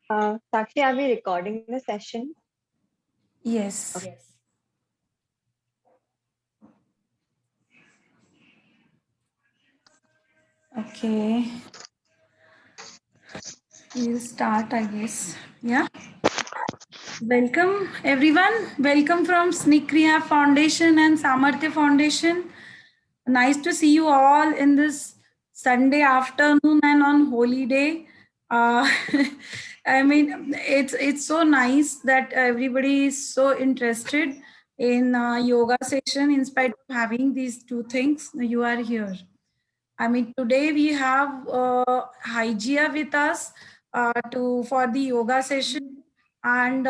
Sakshi, are we recording the session? Yes. Okay. Yes. Okay. We'll start, I guess. Yeah. Welcome, everyone. Welcome from Snikriya Foundation and Samarthya Foundation. Nice to see you all in this Sunday afternoon and on holy day. Uh, I mean, it's so nice that everybody is so interested in yoga session. In spite of having these two things, you are here. I mean, today we have Hygia with us to for the yoga session, and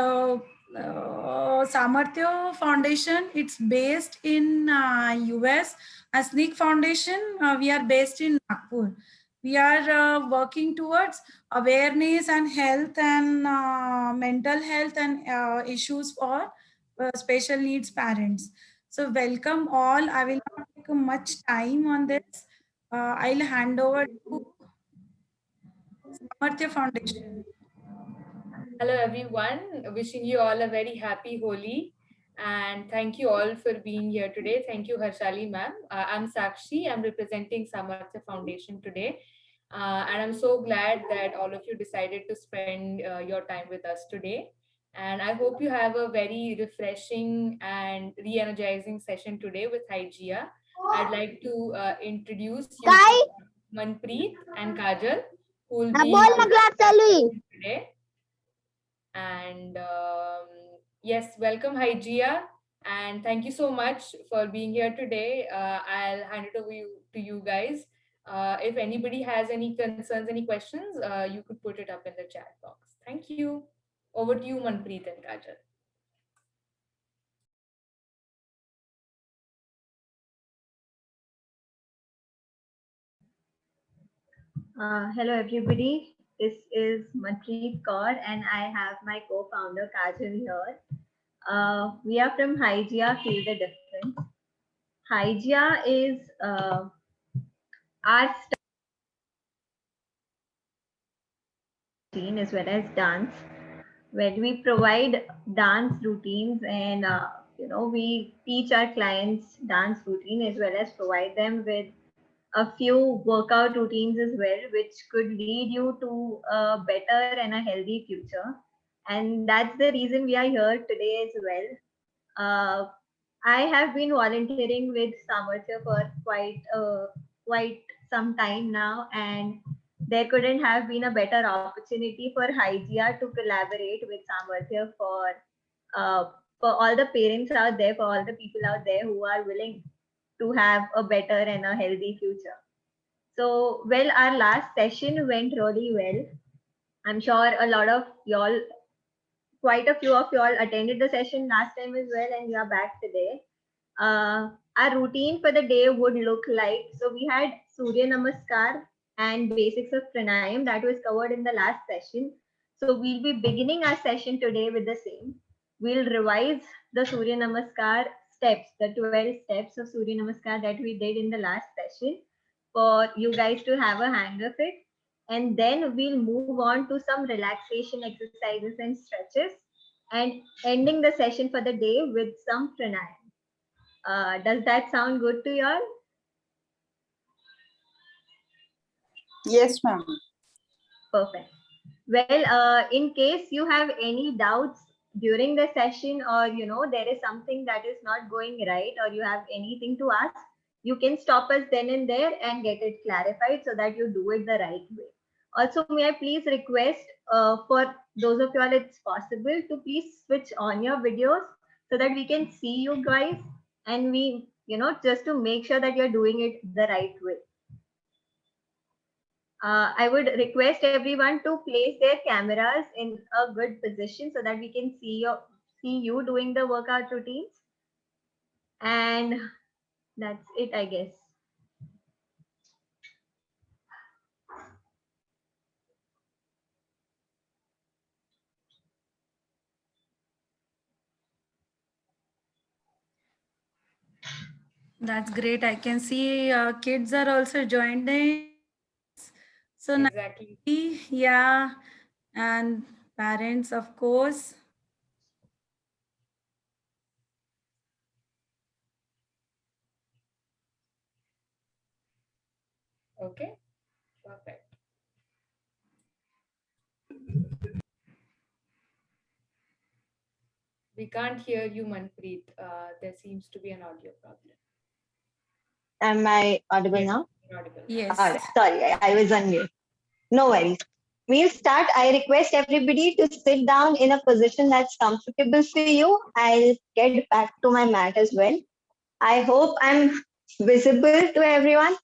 Samarthya Foundation. It's based in US. Asnik Foundation. We are based in Nagpur. We are working towards awareness and health and mental health and issues for special needs parents. So welcome all. I will not take much time on this. I'll hand over to Samarthya Foundation. Hello, everyone. Wishing you all a very happy Holi. And thank you all for being here today. Thank you, Harshali ma'am. I'm Sakshi. I'm representing Samarthya Foundation today. And I'm so glad that all of you decided to spend your time with us today. And I hope you have a very refreshing and re energizing session today with Hygia. I'd like to introduce you to काय Manpreet and Kajal, who will हा be बोल ना class चालू आहे today. And yes, welcome, Hygia. And thank you so much for being here today. I'll hand it over to you guys. If anybody has any concerns, any questions, you could put it up in the chat box. Thank you. Over to you, Manpreet and Kajal. Hello everybody, this is Manpreet Kaur and I have my co-founder Kajal here. We are from Hygia, Feel the Difference. Hygia is our routine as well as dance, where we provide dance routines and we teach our clients dance routine as well as provide them with a few workout routines as well, which could lead you to a better and a healthy future. And that's the reason we are here today as well. I have been volunteering with Samarthya for quite some time now, and there couldn't have been a better opportunity for Hygia to collaborate with Samarthya uh, for all the parents out there, for all the people out there who are willing to have a better and a healthy future. So, well, our last session went really well. I'm sure a lot of y'all, quite a few of y'all attended the session last time as well, and we are back today. Our routine for the day would look like, so we had Surya Namaskar and basics of pranayam that was covered in the last session. So we'll be beginning our session today with the same. We'll revise the Surya Namaskar steps, the 12 steps of Surya Namaskar that we did in the last session for you guys to have a hang of it. And then we'll move on to some relaxation exercises and stretches and ending the session for the day with some pranayam. Does that sound good to y'all? Yes, ma'am. Perfect. Well, in case you have any doubts during the session or there is something that is not going right or you have anything to ask, you can stop us then and there and get it clarified so that you do it the right way. Also, may I please request for those of you all it's possible to please switch on your videos so that we can see you guys and we, just to make sure that you're doing it the right way. I would request everyone to place their cameras in a good position so that we can see you doing the workout routines. And that's it, I guess. That's great. I can see kids are also joined in. So Exactly. nicely, yeah. And Parents, of course. Okay, perfect. We can't hear you, Manpreet. There seems to be an audio problem. Am I audible Yes, now? you're audible. Yes. All right. Sorry, I was on mute. No worries. We'll start. I request everybody to sit down in a position that's comfortable for you. I'll get back to my mat as well. I hope I'm visible to everyone.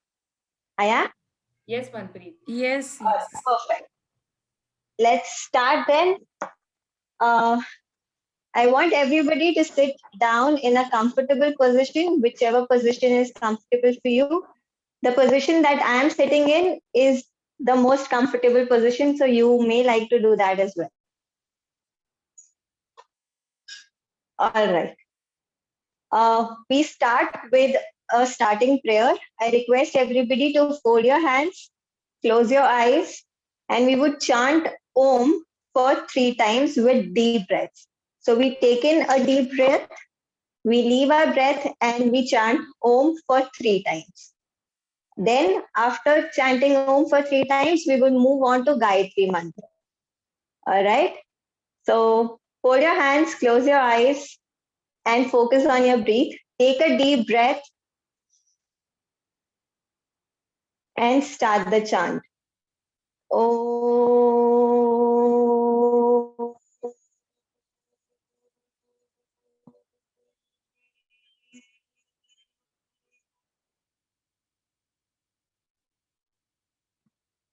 I am? Yes, Manpreet. Yes. Perfect. Let's start then. I want everybody to sit down in a comfortable position, whichever position is comfortable for you. The position that I am sitting in is the most comfortable position, so you may like to do that as well. All right. We start with a starting prayer. I request everybody to fold your hands, close your eyes, and we would chant Om for 3 times with deep breaths. So we take in a deep breath, we leave our breath, and we chant Om for 3 times. Then, after chanting Om for 3 times, we will move on to Gayatri Mantra. All right. So, hold your hands, close your eyes, and focus on your breath. Take a deep breath and start the chant. Om.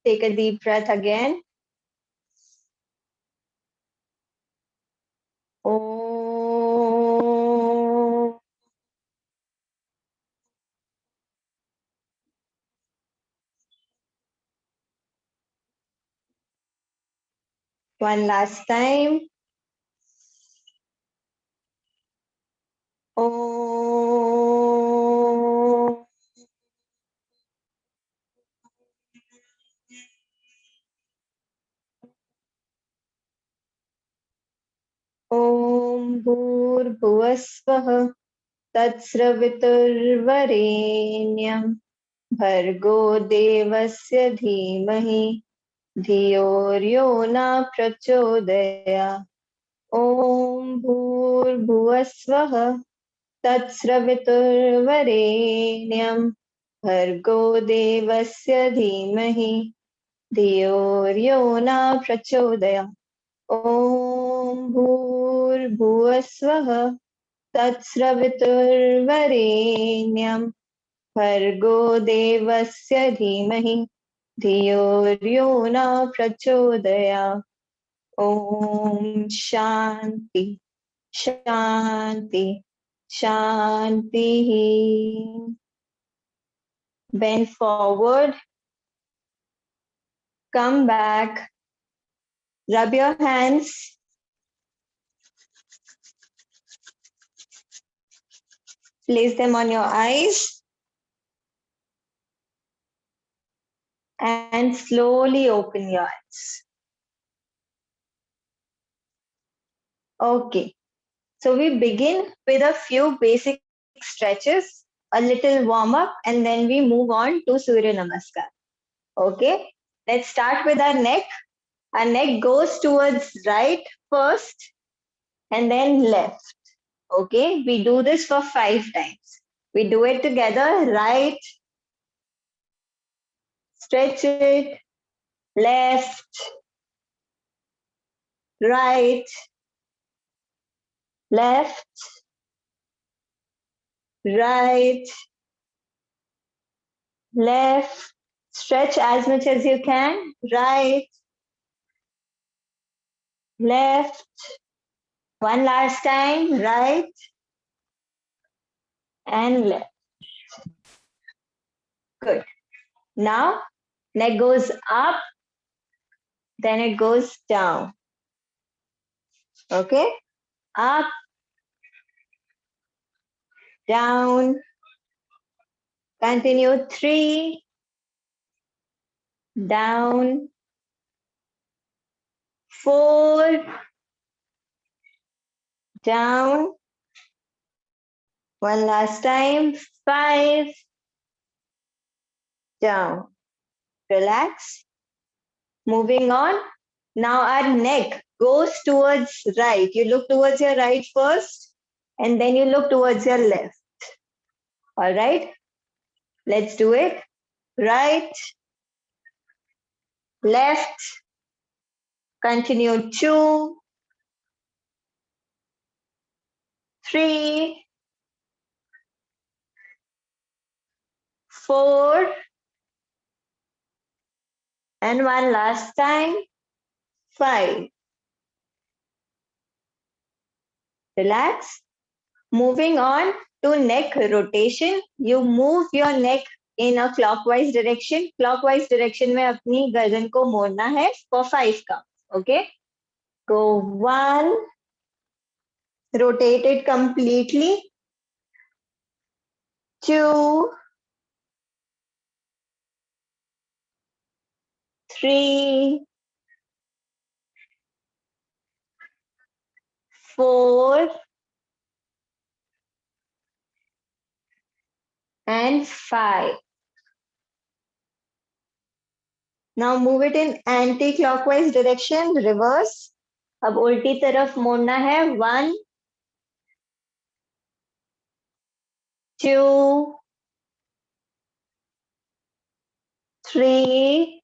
Take a deep breath again. Om. One last time. Om. Om Bhurbhuvasvah Tatsravituर्वरेण्यं Bhargo Devasya Dhimahi Dhiyo Ryo Na Prachodaya. Om Bhurbhuvasvah Tatsravituर्वरेण्यं Bhargo Devasya Dhimahi Dhiyo Ryo Na Prachodaya. Om Bhurbhuvasvah Tatsravituर्वरेण्यं Bhargo Devasya Dhimahi Dhiyo Ryo Na Prachodaya. Om Shanti Shanti Shanti. Bend forward, come back, rub your hands, place them on your eyes, and slowly open your eyes. Okay, so we begin with a few basic stretches, a little warm up, and then we move on to Surya Namaskar. Okay, let's start with our neck. Our neck goes towards right first and then left. Okay, we do this for 5 times. We do it together. Right, stretch it, left, right, left, right, left. Stretch as much as you can. Right, left. One last time. Right and left. Good. Now, neck goes up, then it goes down. Okay? Up, down. Continue. 3, down, 4, down. One last time, 5, down. Relax. Moving on. Now our neck goes towards right. You look towards your right first, and then you look towards your left. All right. Let's do it. Right, left, continue 2, 3, 4, and one last time, 5. Relax. Moving on to neck rotation. You move your neck in a clockwise direction. Clockwise direction में अपनी गर्दन को मोड़ना है for 5 counts. Okay. Go 1. Rotate it completely. 2, 3, 4, and 5. Now move it in anti-clockwise direction, reverse. अब उल्टी तरफ मोड़ना है 1, 2, 3,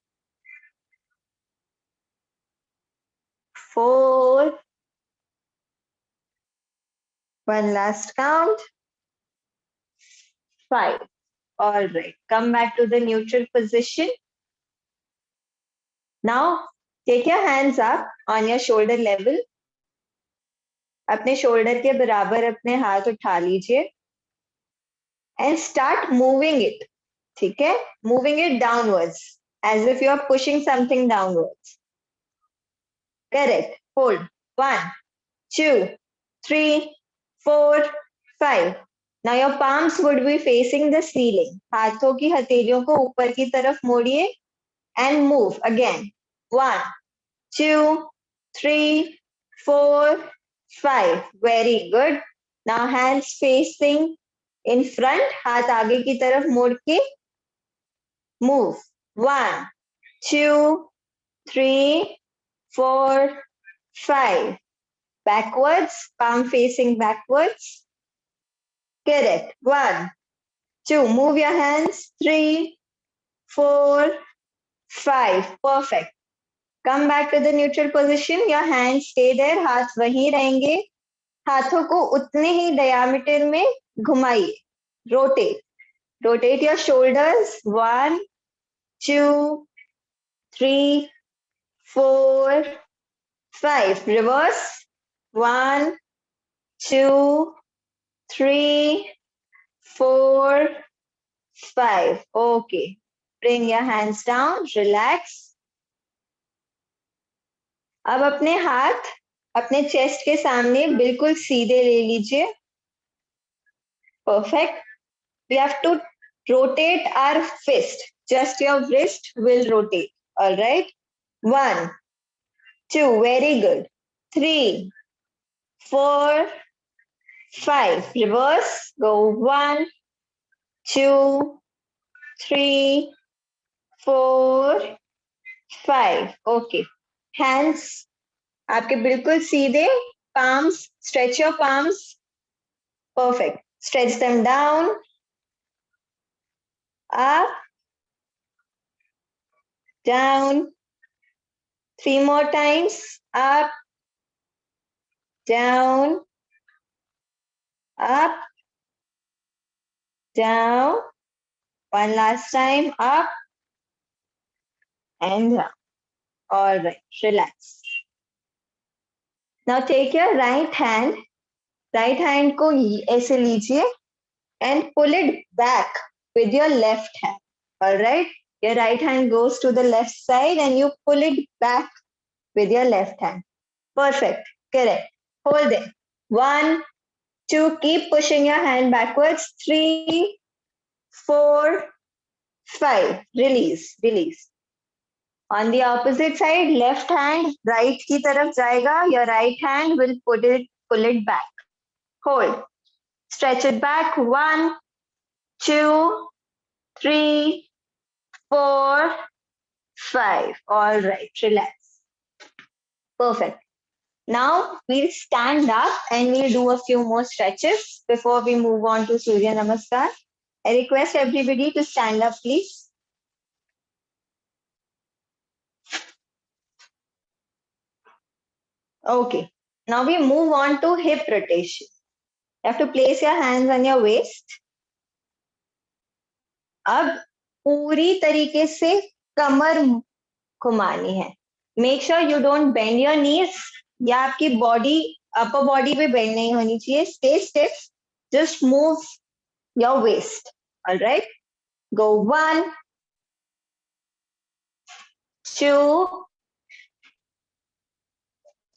4. One last count. 5. All right. Come back to the neutral position. Now take your hands up on your shoulder level. अपने shoulder के बराबर अपने हाथ उठा लीजिए and start moving it. ठीक है? Moving it downwards as if you are pushing something downwards. Correct. Hold. 1, 2, 3, 4, 5. Now your palms would be facing the ceiling. हाथों की हथेलियों को ऊपर की तरफ मोड़िए and move again. 1, 2, 3, 4, 5. Very good. Now hands facing in front. हाथ आगे की तरफ मोड़ के move. 1, 2, 3, 4, 5. Backwards, palm facing backwards. Correct. 1, 2. Move your hands. 3, 4, 5. Perfect. Come back to the neutral position. Your hands stay there. हाथ वहीं रहेंगे. हाथों को उतने ही diameter में घुमाइए. Rotate. Rotate your shoulders. 1, 2, 3, 4, 5. Reverse. 1, 2, 3, 4, 5. Okay. Bring your hands down. Relax. अब अपने हाथ अपने चेस्ट के सामने बिल्कुल सीधे ले लीजिए. Perfect. We have to rotate our fist. Just your wrist will rotate. All right. 1, 2. Very good. 3, 4, 5. Reverse. Go 1, 2, 3, 4, 5. Okay. Hands आपके बिल्कुल सीधे. Palms. Stretch your palms. Perfect. Stretch them down. Up. Down. 3 more times. Up. Down. Up. Down. One last time. Up. And down. All right. Relax. Now take your right hand. Right hand को ऐसे लीजिए and pull it back with your left hand. All right. Your right hand goes to the left side and you pull it back with your left hand. Perfect. Correct. Hold it. 1, 2. Keep pushing your hand backwards. 3, 4, 5. Release. Release. On the opposite side, left hand right की तरफ जाएगा. Your right hand will pull it back. Hold. Stretch it back. 1, 2, 3, 4, 5. All right. Relax. Perfect. Now we'll stand up and we'll do a few more stretches before we move on to Surya Namaskar. I request everybody to stand up, please. Okay. Now we move on to hip rotation. You have to place your hands on your waist. अब पूरी तरीके से कमर घुमानी है. Make sure you don't bend your knees. या आपकी body upper body पे bend नहीं होनी चाहिए. Stay stiff. Just move your waist. All right. Go 1, 2,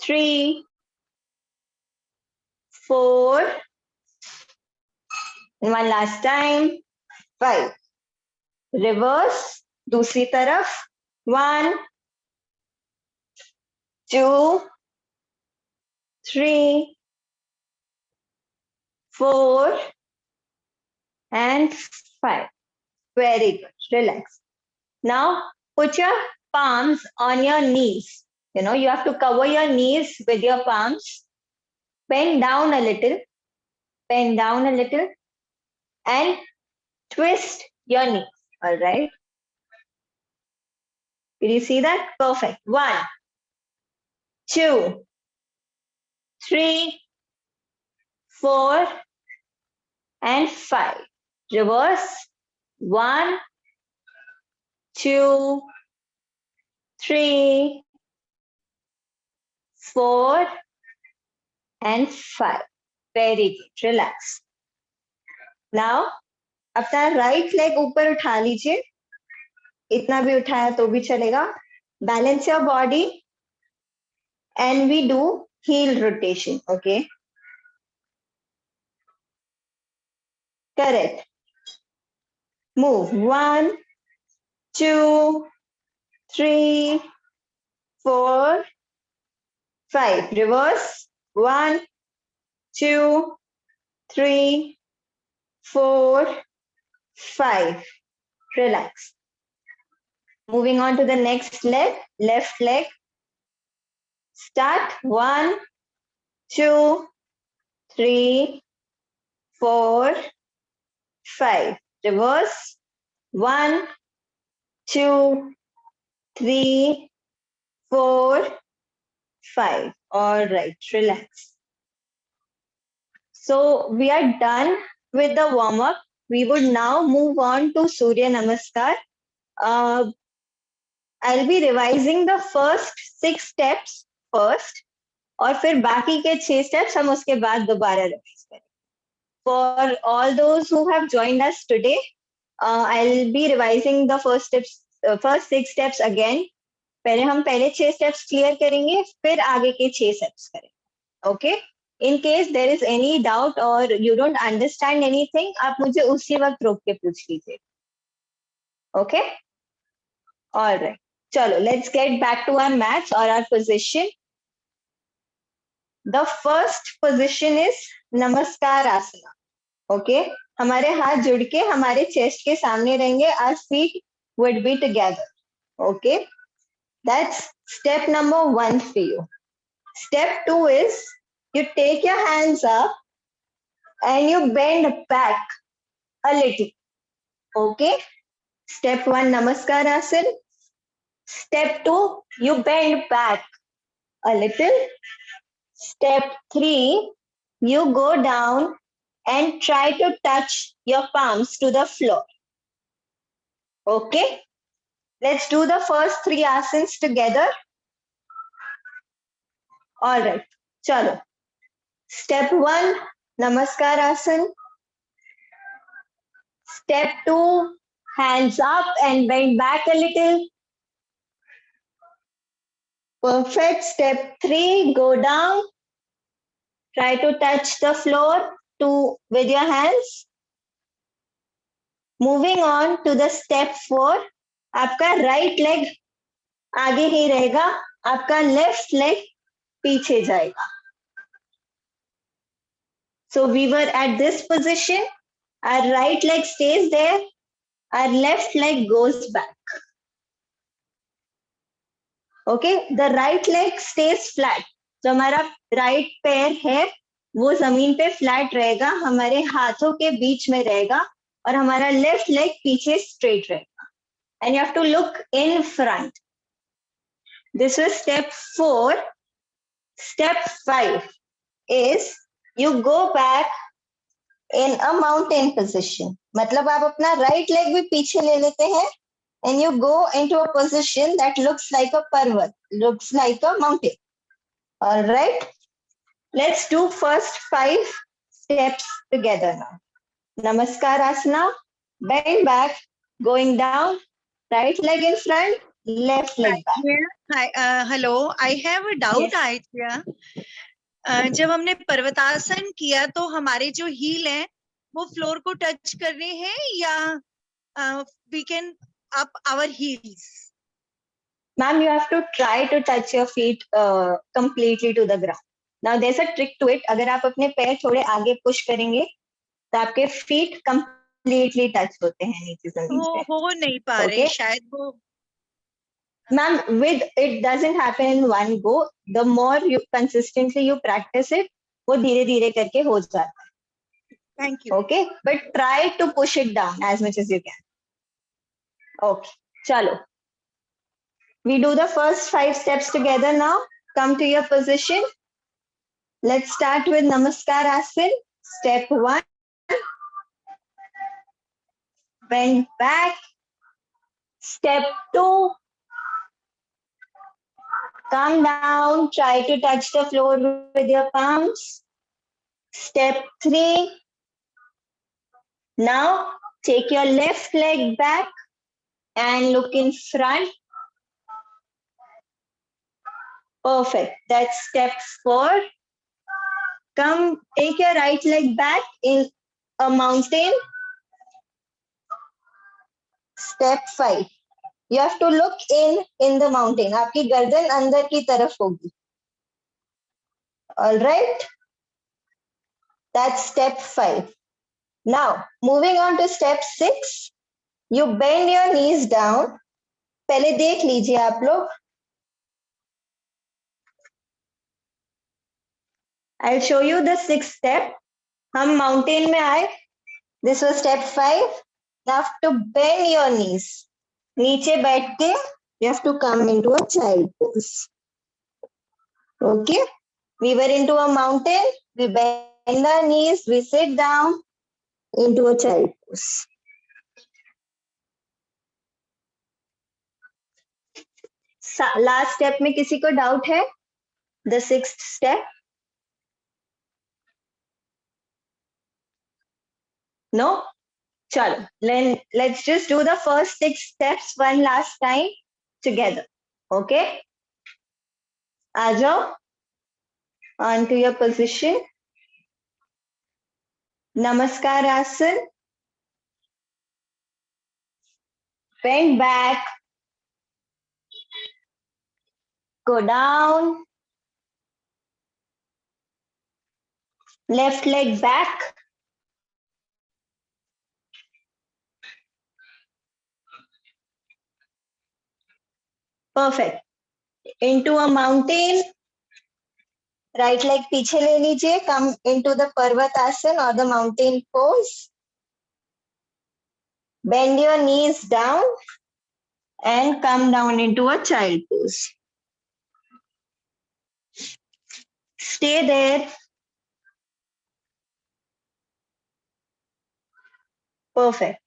3, 4, and one last time. 5. Reverse. दूसरी तरफ. 1, 2, 3, 4, and 5. Very good. Relax. Now put your palms on your knees. You know, you have to cover your knees with your palms. Bend down a little. Bend down a little. And twist your knees. All right. Did you see that? Perfect. 1, 2, 3, 4, and 5. Reverse. 1, 2, 3, 4, and 5. Very good. Relax. Now, अपना right leg ऊपर उठा लीजिए. इतना भी उठाया तो भी चलेगा. Balance your body. And we do heel rotation. Okay. Correct. Move. 1, 2, 3, 4, 5. Reverse. 1, 2, 3, 4, 5. Relax. Moving on to the next leg, left leg. Start. 1, 2, 3, 4, 5. Reverse. 1, 2, 3, 4, 5. All right, relax. So we are done with the warm-up. We would now move on to Surya Namaskar. I'll be revising the first 6 steps first, और फिर बाकी के 6 steps हम उसके बाद दोबारा revise करेंगे. For all those who have joined us today, I'll be revising the first 6 steps again. पहले हम पहले 6 steps clear करेंगे, फिर आगे के 6 steps करेंगे. Okay? In case there is any doubt or you don't understand anything, आप मुझे उसी वक्त रोक के पूछ लीजिए. Okay? All right. Chalo, let's get back to our mats or our position. The first position is Namaskar Asana. Okay? हमारे हाथ जुड़ के हमारे chest के सामने रहेंगे. Our feet would be together. Okay? That's step number 1 for you. Step 2 is you take your hands up and you bend back a little. Okay? Step 1, Namaskar Asana. Step 2, you bend back a little. Step 3, you go down and try to touch your palms to the floor. Okay? Let's do the first 3 asanas together. All right. Chalo. Step 1, Namaskar Asana. Step 2, hands up and bend back a little. Perfect. Step 3, go down. Try to touch the floor with your hands. Moving on to the step 4, आपका right leg आगे ही रहेगा, आपका left leg पीछे जाएगा. So we were at this position, our right leg stays there, our left leg goes back. Okay, the right leg stays flat. जो हमारा right पैर है वो जमीन पे फ्लैट रहेगा, हमारे हाथों के बीच में रहेगा, और हमारा लेफ्ट लेग पीछे स्ट्रेट रहेगा. And you have to look in front. This was step 4. Step 5 is you go back in a mountain position. मतलब आप अपना right leg भी पीछे ले लेते हैं and you go into a position that looks like a parvat, looks like a mountain. All right. Let's do first 5 steps together now. Namaskar Asana, bend back, going down, right leg in front, left leg back. Hi, hello. I have a doubt, Yes. Aitya. जब हमने पर्वतासन किया तो हमारे जो heal हैं वो floor को touch करने हैं या we can up our heels? Ma'am, you have to try to touch your feet completely to the ground. Now there's a trick to it. अगर आप अपने पैर थोड़े आगे पुश करेंगे तो आपके feet completely touch होते हैं नीचे जमीन पे. हो नहीं पा रहे Okay. शायद वो. Ma'am, with it doesn't happen in one go. The more you consistently you practice it, वो धीरे धीरे करके हो जाता है. Thank you. Okay, but try to push it down as much as you can. Okay, chalo. We do the first 5 steps together now. Come to your position. Let's start with Namaskar Asana. Step 1. Bend back. Step 2. Come down. Try to touch the floor with your palms. Step 3. Now take your left leg back and look in front. Perfect. That's step 4. Come, take your right leg back in a mountain. Step 5. You have to look in the mountain. आपकी गर्दन अंदर की तरफ होगी. All right. That's step 5. Now, moving on to step 6. You bend your knees down. पहले देख लीजिए आप लोग. I'll show you the 6th step. हम mountain में आए. This was step 5. You have to bend your knees. नीचे बैठ के you have to come into a child pose. Okay. We were into a mountain. We bend our knees. We sit down into a child pose. Last step में किसी को doubt है? The 6th step. No? Chalo. Let's just do the first 6 steps one last time together. Okay? Aajao. Onto your position. Namaskar Asana. Bend back. Go down. Left leg back. Perfect. Into a mountain. Right leg पीछे ले लीजिए. Come into the Parvatasana or the mountain pose. Bend your knees down and come down into a child pose. Stay there. Perfect.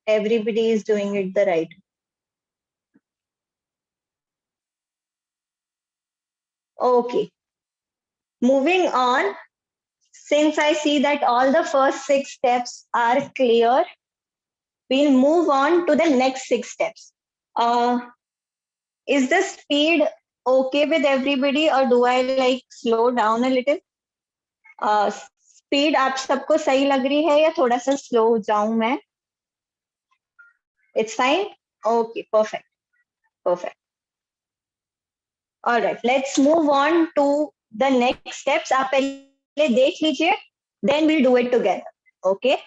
Everybody is doing it the right way. Okay. Moving on, since I see that all the first 6 steps are clear, we'll move on to the next 6 steps. Is the speed okay with everybody or do I like slow down a little? Speed आप सबको सही लग रही है या थोड़ा सा slow हो जाऊं मैं? It's fine? Okay, perfect. Perfect. All right, let's move on to the next steps. आप पहले देख लीजिए, then we'll do it together. Okay.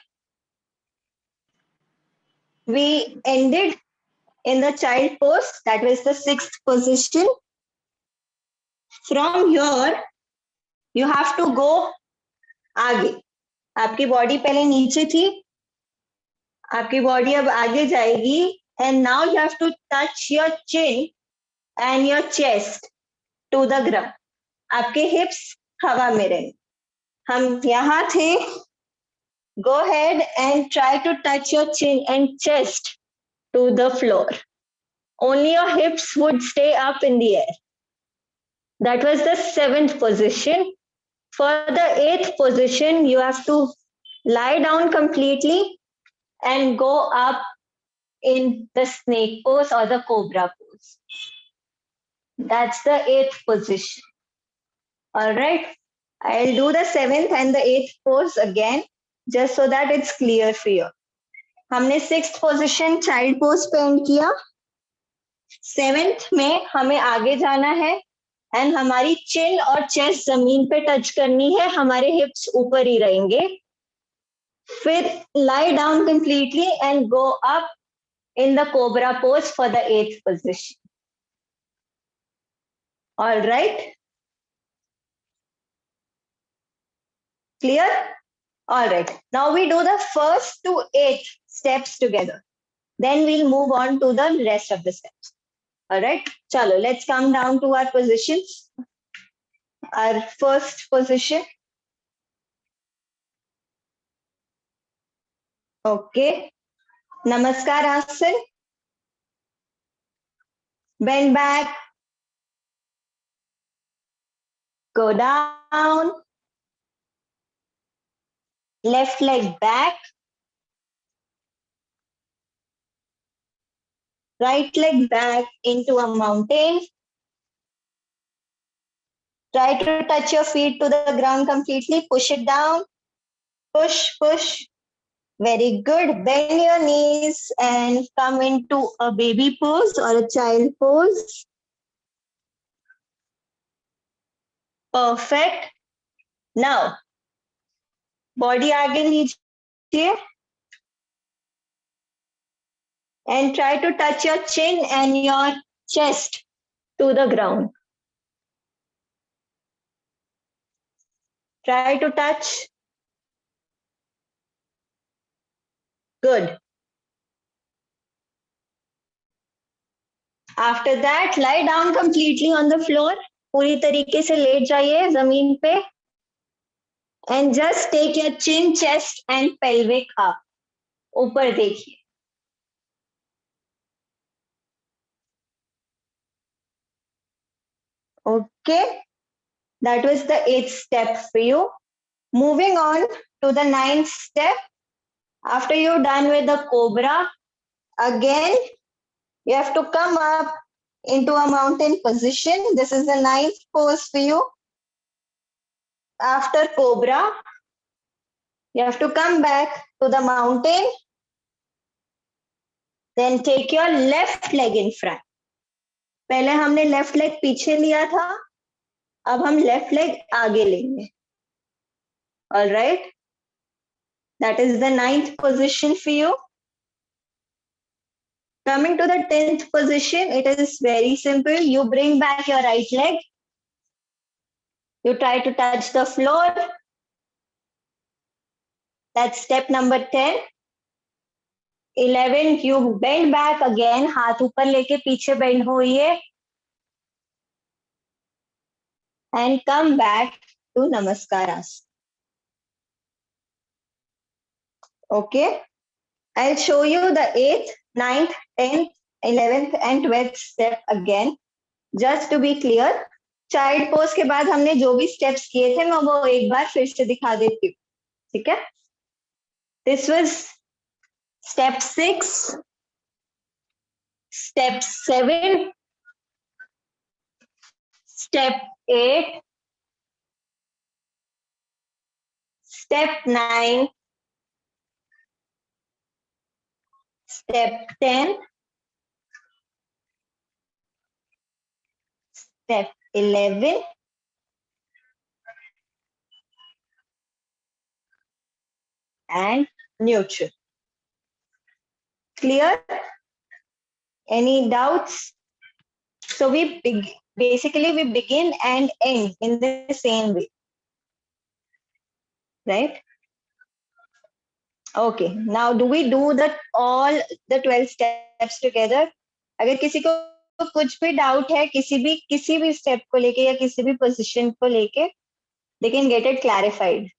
We ended in the child pose. That was the 6th position. From here, you have to go आगे. आपकी body पहले नीचे थी, आपकी बॉडी अब आगे जाएगी, and now you have to touch your chin and your chest to the ground. आपके हिप्स हवा में रहे. हम यहाँ थे. Go ahead and try to touch your chin and chest to the floor. Only your hips would stay up in the air. That was the 7th position. For the 8th position, you have to lie down completely and go up in the snake pose or the cobra pose. That's the 8th position. All right. I'll do the 7th and the 8th pose again, just so that it's clear for you. हमने 6th position child pose पे end किया. 7th में हमें आगे जाना है and हमारी चिन और चेस्ट जमीन पे टच करनी है, हमारे हिप्स ऊपर ही रहेंगे. फिर lie down completely and go up in the cobra pose for the 8th position. All right. Clear? All right. Now we do the first to 8 steps together. Then we'll move on to the rest of the steps. All right. Chalo, let's come down to our positions. Our first position. Okay. Namaskar Asan. Bend back. Go down. Left leg back. Right leg back into a mountain. Try to touch your feet to the ground completely. Push it down. Push, push. Very good. Bend your knees and come into a baby pose or a child pose. Perfect. Now, body आगे लीजिए. And try to touch your chin and your chest to the ground. Try to touch. Good. After that, lie down completely on the floor. पूरी तरीके से late जाइए जमीन पे. And just take your chin, chest and pelvic up. ऊपर देखिए. Okay. That was the 8th step for you. Moving on to the 9th step. After you're done with the cobra, again, you have to come up into a mountain position. This is the 9th pose for you. After cobra, you have to come back to the mountain. Then take your left leg in front. पहले हमने left leg पीछे लिया था. अब हम left leg आगे लेंगे. All right. That is the 9th position for you. Coming to the 10th position, it is very simple. You bring back your right leg. You try to touch the floor. That's step number 10. 11, you bend back again. हाथ ऊपर लेके पीछे bend होइए. And come back to Namaskar Asana. Okay. I'll show you the 8th, 9th, 10th, 11th and 12th step again. Just to be clear. Child pose के बाद हमने जो भी steps किए थे मैं वो एक बार फिर से दिखा देती हूँ. ठीक है? This was step 6, step 7, step 8, step 9, step 10, step 11, and neutral. Clear? Any doubts? So basically we begin and end in the same way, right? Okay, now do we do all the 12 steps together? अगर किसी को कुछ भी doubt है किसी भी step को लेके या किसी भी पोजीशन को लेके, they can get it clarified.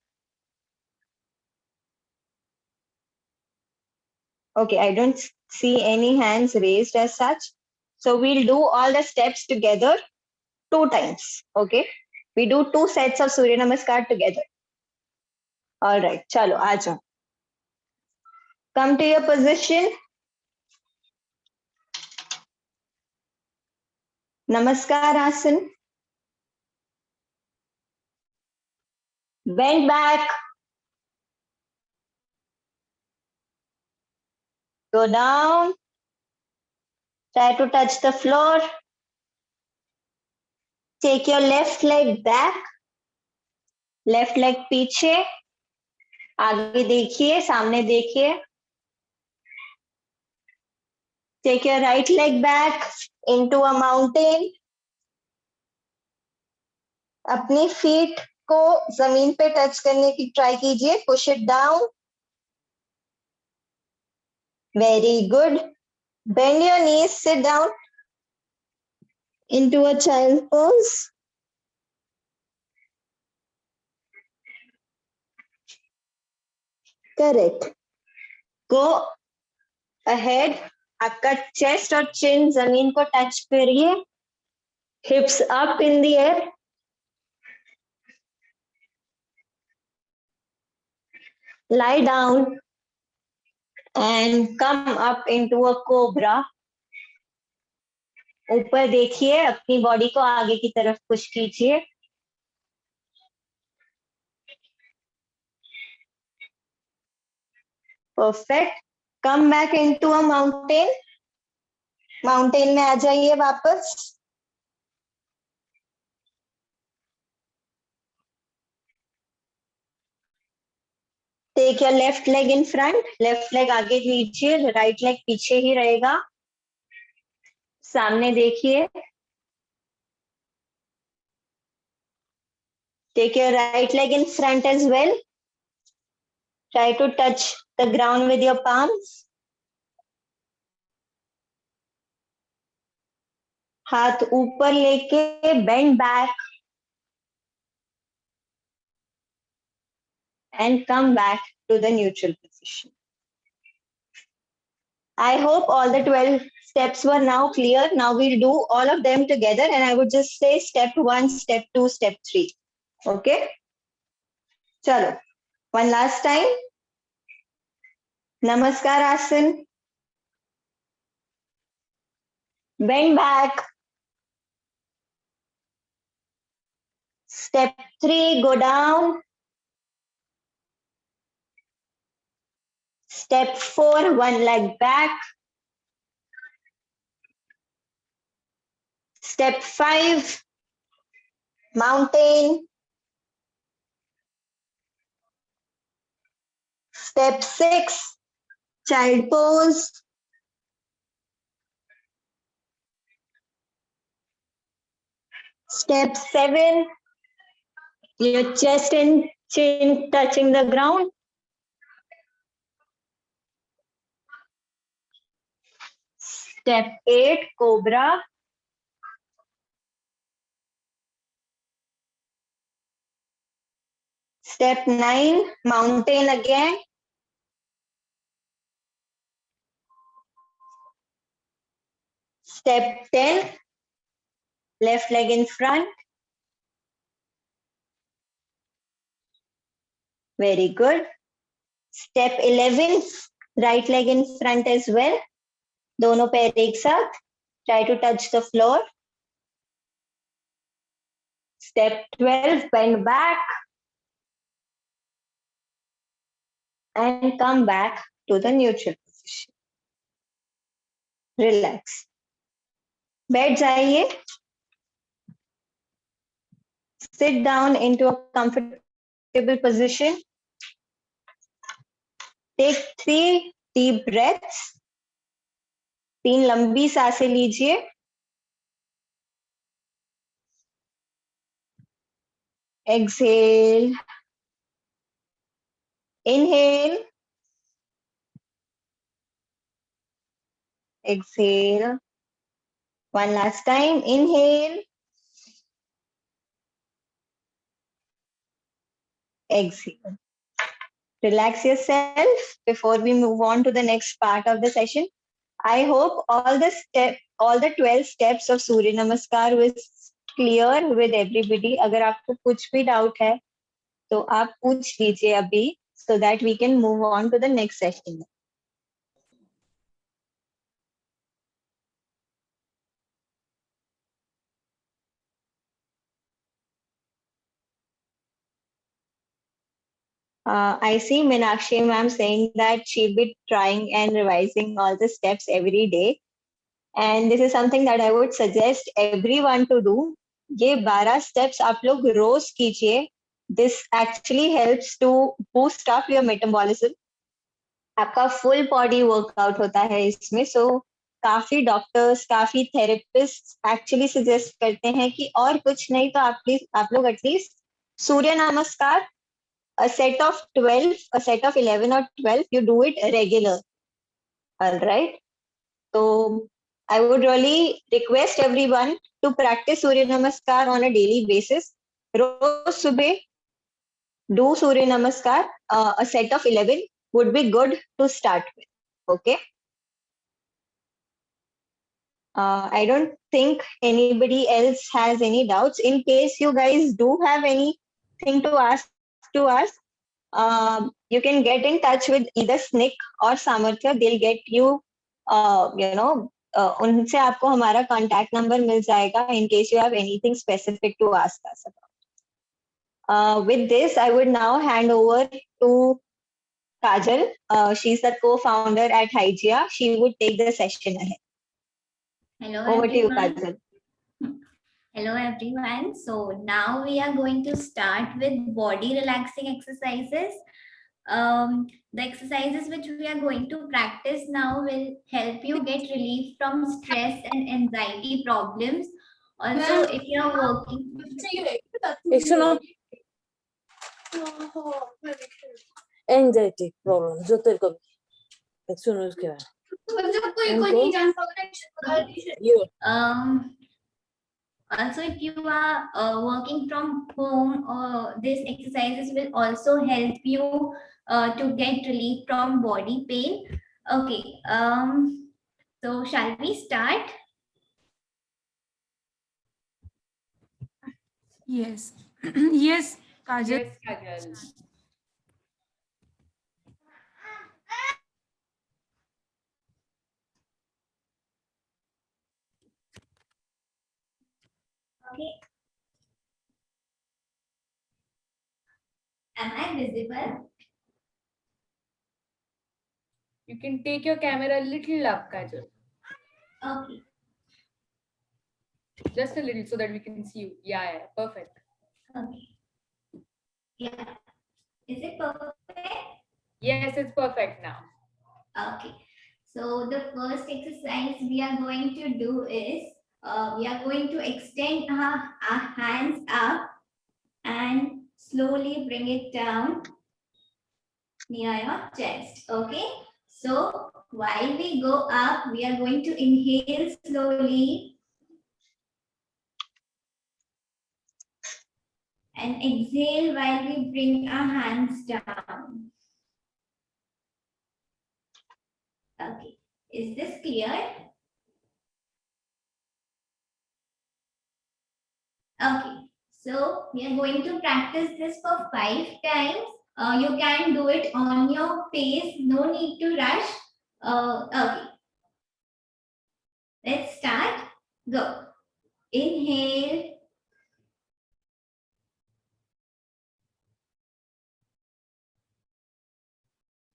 Okay, I don't see any hands raised as such. So we'll do all the steps together 2 times. Okay, we do 2 sets of Surya Namaskar together. All right, chalo, aajo. Come to your position. Namaskar Asan. Bend back. Go down. Try to touch the floor. Take your left leg back. Left leg पीछे. आगे देखिए, सामने देखिए. Take your right leg back into a mountain. अपनी feet को जमीन पे touch करने की ट्राई कीजिए. Push it down. Very good. Bend your knees, sit down into a child pose. Correct. Go ahead. आपका chest और chin जमीन को टच करिए. Hips up in the air. Lie down and come up into a cobra. ऊपर देखिए, अपनी body को आगे की तरफ पुश कीजिए. Perfect. Come back into a mountain. Mountain में आ जाइए वापस. Take your left leg in front. Left leg आगे लीजिए. Right leg पीछे ही रहेगा. सामने देखिए. Take your right leg in front as well. Try to touch the ground with your palms. हाथ ऊपर लेके bend back and come back to the neutral position. I hope all the 12 steps were now clear. Now we'll do all of them together and I would just say step 1, step 2, step 3. Okay? Chalo. One last time. Namaskar Asan. Bend back. Step 3, go down. Step 4, one leg back. Step 5, mountain. Step 6, child pose. Step 7, your chest and chin touching the ground. Step 8, cobra. Step 9, mountain again. Step 10, left leg in front. Very good. Step 11, right leg in front as well. दोनों पैर एक साथ. Try to touch the floor. Step 12, bend back. And come back to the neutral position. Relax. बैठ जाइए. Sit down into a comfortable position. Take 3 deep breaths. 3 लंबी सांसें लीजिए. Exhale. Inhale. Exhale. One last time. Inhale. Exhale. Relax yourself before we move on to the next part of the session. I hope all the 12 steps of Surya Namaskar was clear with everybody. अगर आपको कुछ भी doubt है, तो आप पूछ लीजिए अभी, so that we can move on to the next session. I see Meenakshi ma'am saying that she'll be trying and revising all the steps every day. And this is something that I would suggest everyone to do. ये 12 steps आप लोग रोज कीजिए. This actually helps to boost up your metabolism. आपका full body workout होता है इसमें. So काफी doctors, काफी थेरेपिस्ट एक्चुअली सजेस्ट करते हैं कि और कुछ नहीं तो आप लोग एटलीस्ट सूर्य नमस्कार a set of 12, a set of 11 or 12, you do it regular. All right. So I would really request everyone to practice Surya Namaskar on a daily basis. Roz subah do Surya Namaskar. A set of 11 would be good to start with. Okay. I don't think anybody else has any doubts. In case you guys do have anything to ask to us, you can get in touch with either Snick or Samarthya. They'll get you, उनसे आपको हमारा contact number मिल जाएगा in case you have anything specific to ask us about. With this, I would now hand over to Kajal. She's the co-founder at Hygia. She would take the session ahead. Hello, Over to you, everyone. Kajal. Hello, everyone. So now we are going to start with body relaxing exercises. The exercises which we are going to practice now will help you get relief from stress and anxiety problems. Also, if you are working, anxiety problem যত এরকম action use করা also if you are working from home, these exercises will also help you to get relief from body pain. Okay, so shall we start? Yes. Yes, Kajal. Yes, Kajal. Okay. Am I visible? You can take your camera a little up, Kajal. Okay. Just a little so that we can see you. Yeah, perfect. Okay. Yeah. Is it perfect? Yes, it's perfect now. Okay. So the first exercise we are going to do is we are going to extend our hands up and slowly bring it down near your chest. Okay. So while we go up, we are going to inhale slowly and exhale while we bring our hands down. Okay. Is this clear? Okay. So we are going to practice this for 5 times. You can do it on your pace. No need to rush. Okay. Let's start. Go. Inhale.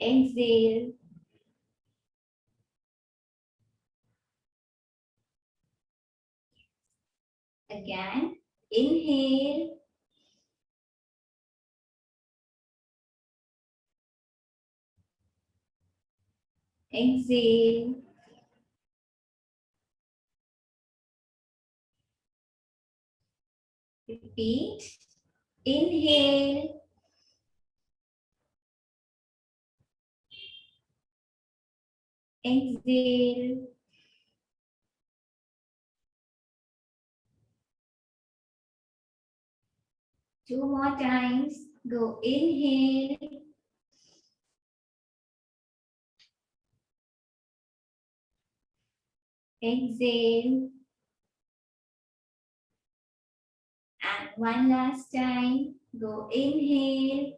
Exhale. Again. Inhale. Exhale. Repeat. Inhale. Exhale. Two more times. Go inhale. Exhale. And one last time. Go inhale.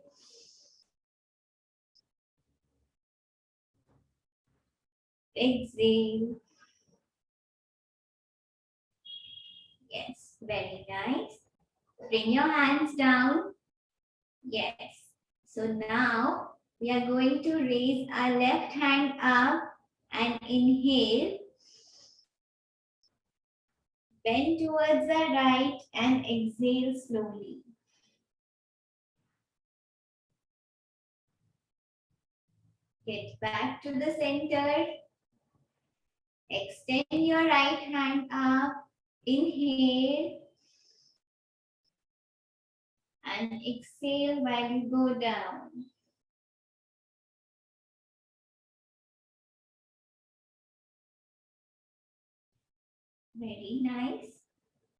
Exhale. Yes, very nice. Bring your hands down. Yes. So now we are going to raise our left hand up and inhale. Bend towards the right and exhale slowly. Get back to the center. Extend your right hand up. Inhale. And exhale while you go down. Very nice.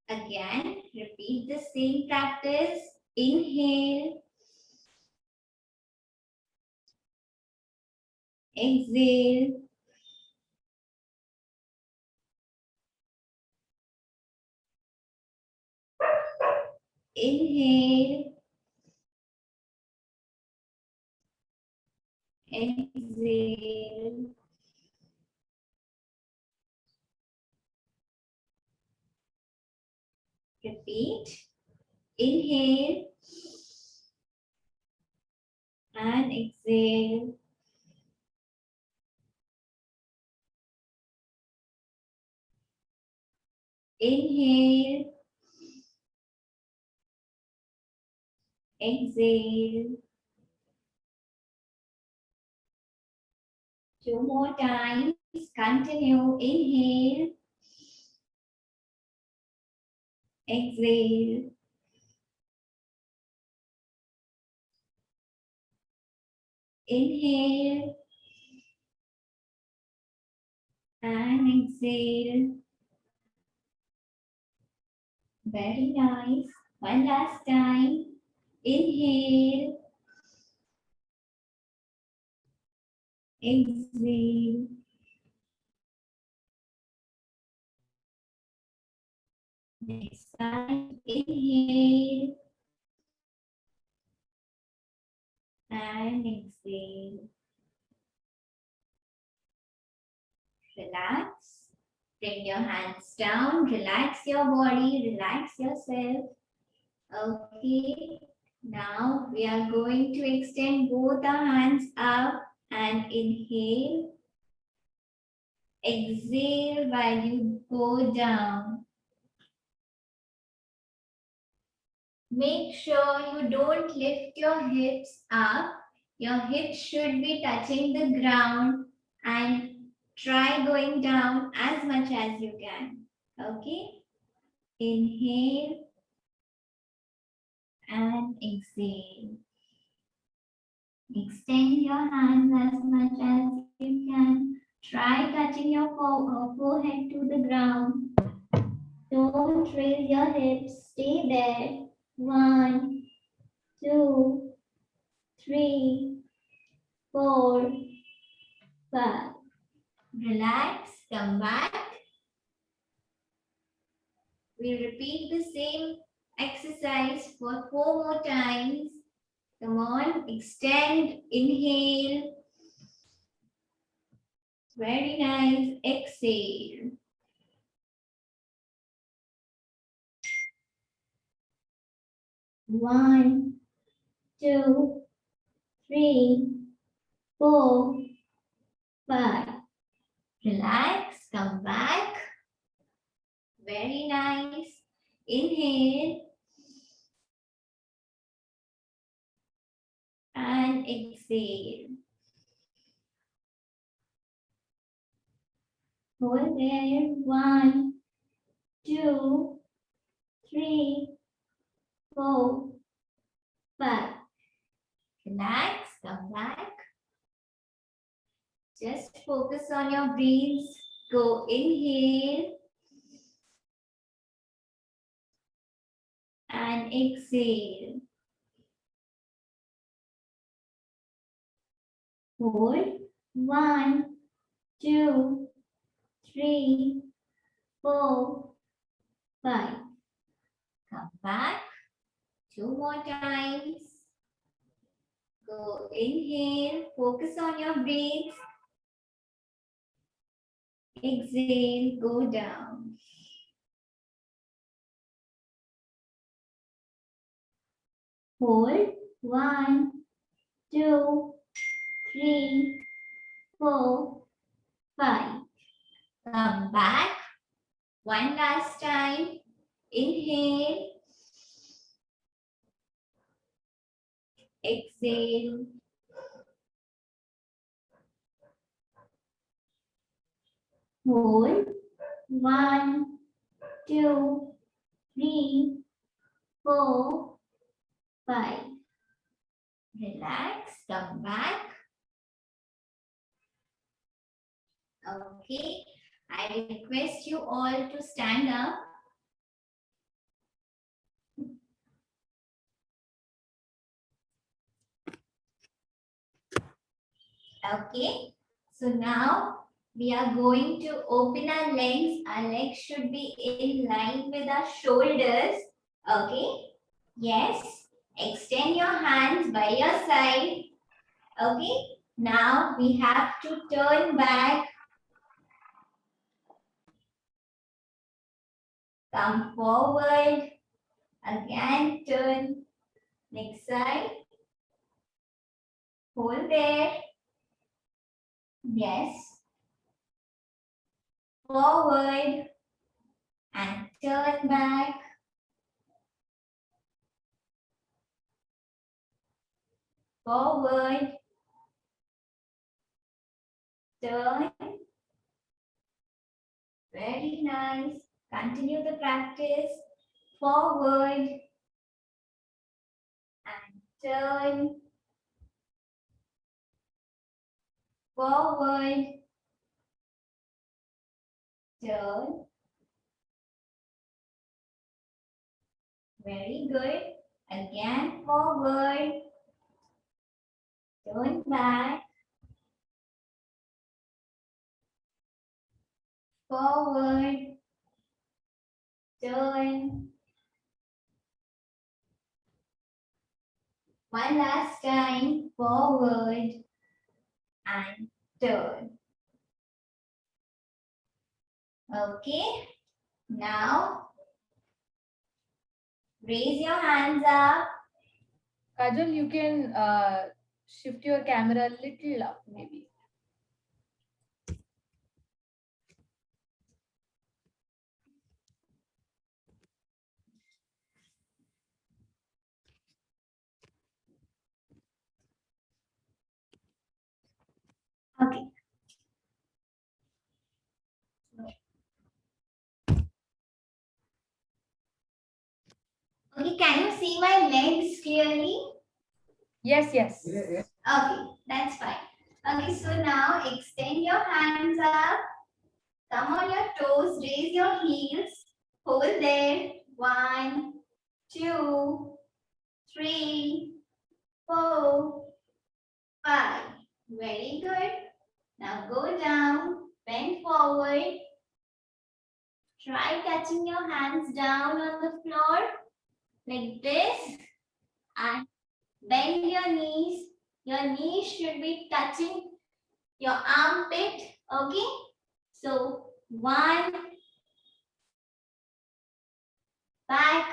Again, repeat the same practice. Inhale. Exhale. Inhale. Exhale. Repeat. Inhale. And exhale. Inhale. Exhale. Two more times. Continue. Inhale. Exhale. Inhale. And exhale. Very nice. One last time. Inhale. Exhale. Next time. Inhale. And exhale. Relax. Bring your hands down. Relax your body. Relax yourself. Okay. Now we are going to extend both our hands up and inhale. Exhale while you go down. Make sure you don't lift your hips up. Your hips should be touching the ground and try going down as much as you can. Okay? Inhale and exhale. Extend your hands as much as you can. Try touching your forehead to the ground. Don't raise your hips. Stay there. 1, 2, 3, 4, 5. Relax. Come back. We repeat the same exercise for 4 more times. Come on, extend, inhale. Very nice. Exhale. One, 2, 3, 4, 5. Relax, come back. Very nice. Inhale. And exhale. Hold there. 1, 2, 3, 4, 5. Relax, come back. Just focus on your breaths. Go inhale and exhale. Hold. 1, 2, 3, 4, 5. Come back. 2 more times. Go inhale. Focus on your breath. Exhale. Go down. Hold. 1, 2, 3, 4, 5. Come back. One last time. Inhale. Exhale. Hold. 1, 2, 3, 4, 5. Relax. Come back. Okay. I request you all to stand up. Okay. So now we are going to open our legs. Our legs should be in line with our shoulders. Okay. Yes. Extend your hands by your side. Okay. Now we have to turn back. Come forward. Again, turn. Next side. Hold there. Yes. Forward. And turn back. Forward. Turn. Very nice. Continue the practice. Forward. And turn. Forward. Turn. Very good. Again, forward. Turn back. Forward. Turn. One last time. Forward. And turn. Okay. Now, raise your hands up. Kajal, you can shift your camera a little up, maybe. Okay. Okay, can you see my legs clearly? Yes, yes. Okay, that's fine. Okay, so now extend your hands up. Come on your toes, raise your heels. Hold there. 1, 2, 3, 4, 5. Very good. Now go down, bend forward. Try touching your hands down on the floor like this and bend your knees. Your knees should be touching your armpit. Okay. So 1, back,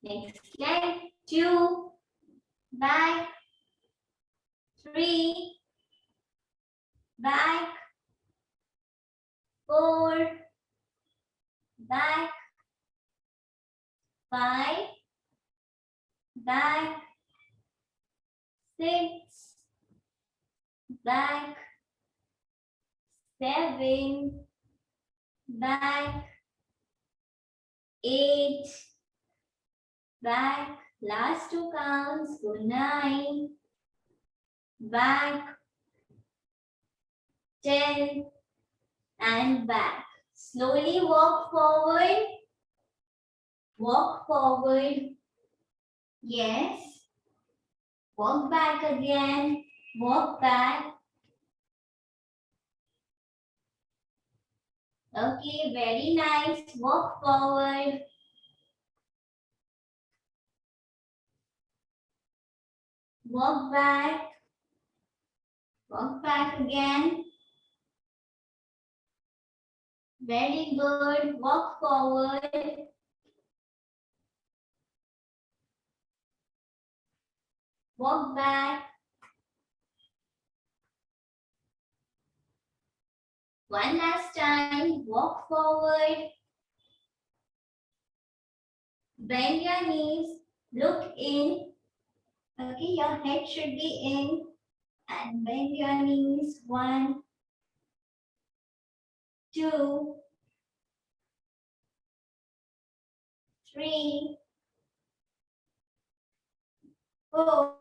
next leg, 2, back, 3, back, 4, back, 5, back, 6, back, 7, back, 8, back, last 2 counts, go 9, back, 10, and back. Slowly walk forward, yes, walk back again, walk back. Okay, very nice, walk forward. Walk back again. Very good, walk forward. Walk back. One last time, walk forward. Bend your knees, look in. Okay, your head should be in. And bend your knees. 1, 2, 3, 4.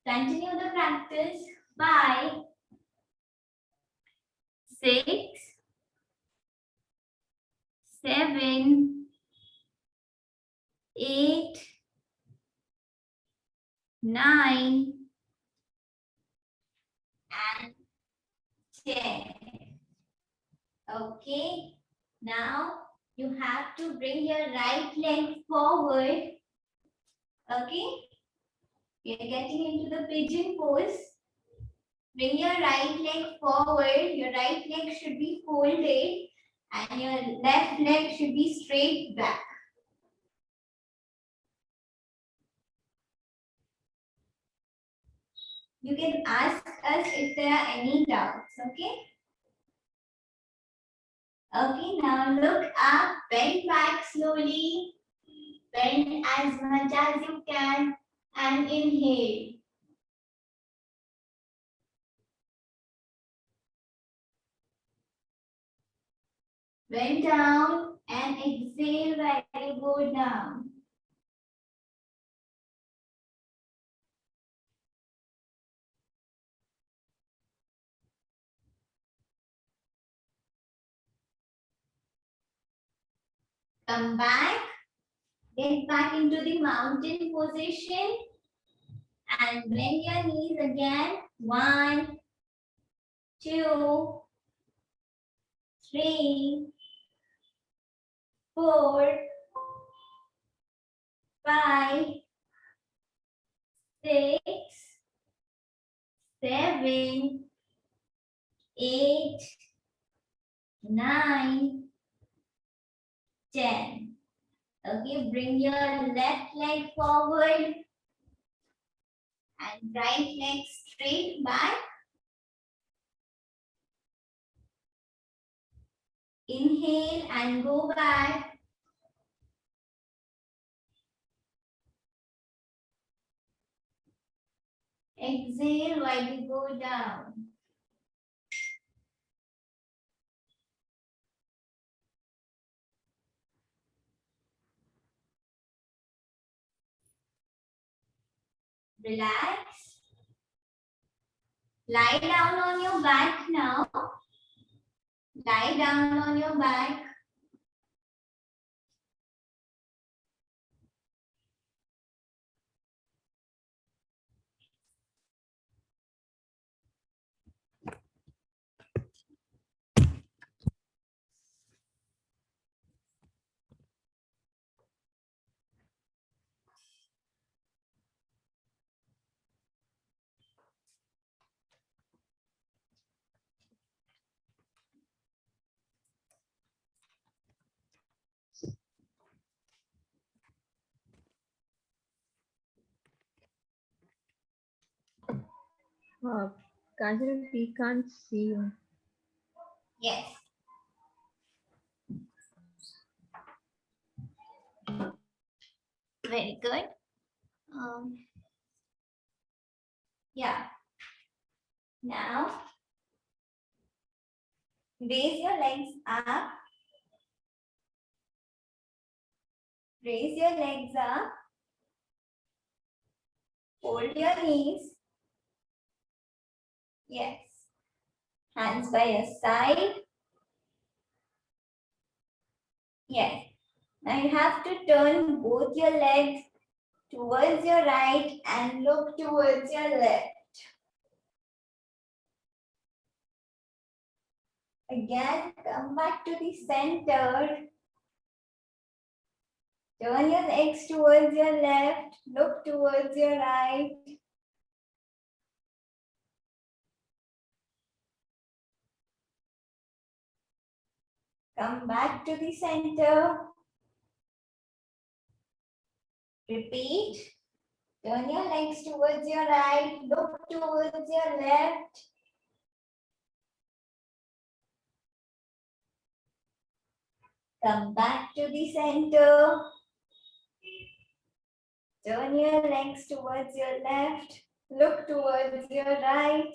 Continue the practice. 5, 6, 7, 8, 9, and 10. Okay. Now you have to bring your right leg forward. Okay. You're getting into the pigeon pose. Bring your right leg forward. Your right leg should be folded and your left leg should be straight back. You can ask us if there are any doubts, okay? Okay, now look up, bend back slowly. Bend as much as you can and inhale. Bend down and exhale while you go down. Come back. Get back into the mountain position. And bend your knees again. 1, 2, 3, 4, 5, 6, 7, 8, 9, 10. Okay, bring your left leg forward and right leg straight back. Inhale and go back. Exhale while you go down. Relax. Lie down on your back now. Lie down on your back. Kajal, we can't see you. Yes. Very good. Yeah. Now, Raise your legs up. Raise your legs up. Hold your knees. Yes. Hands by your side. Yes. Now you have to turn both your legs towards your right and look towards your left. Again, come back to the center. Turn your legs towards your left, look towards your right. Come back to the center. Repeat. Turn your legs towards your right, look towards your left. Come back to the center. Turn your legs towards your left, look towards your right.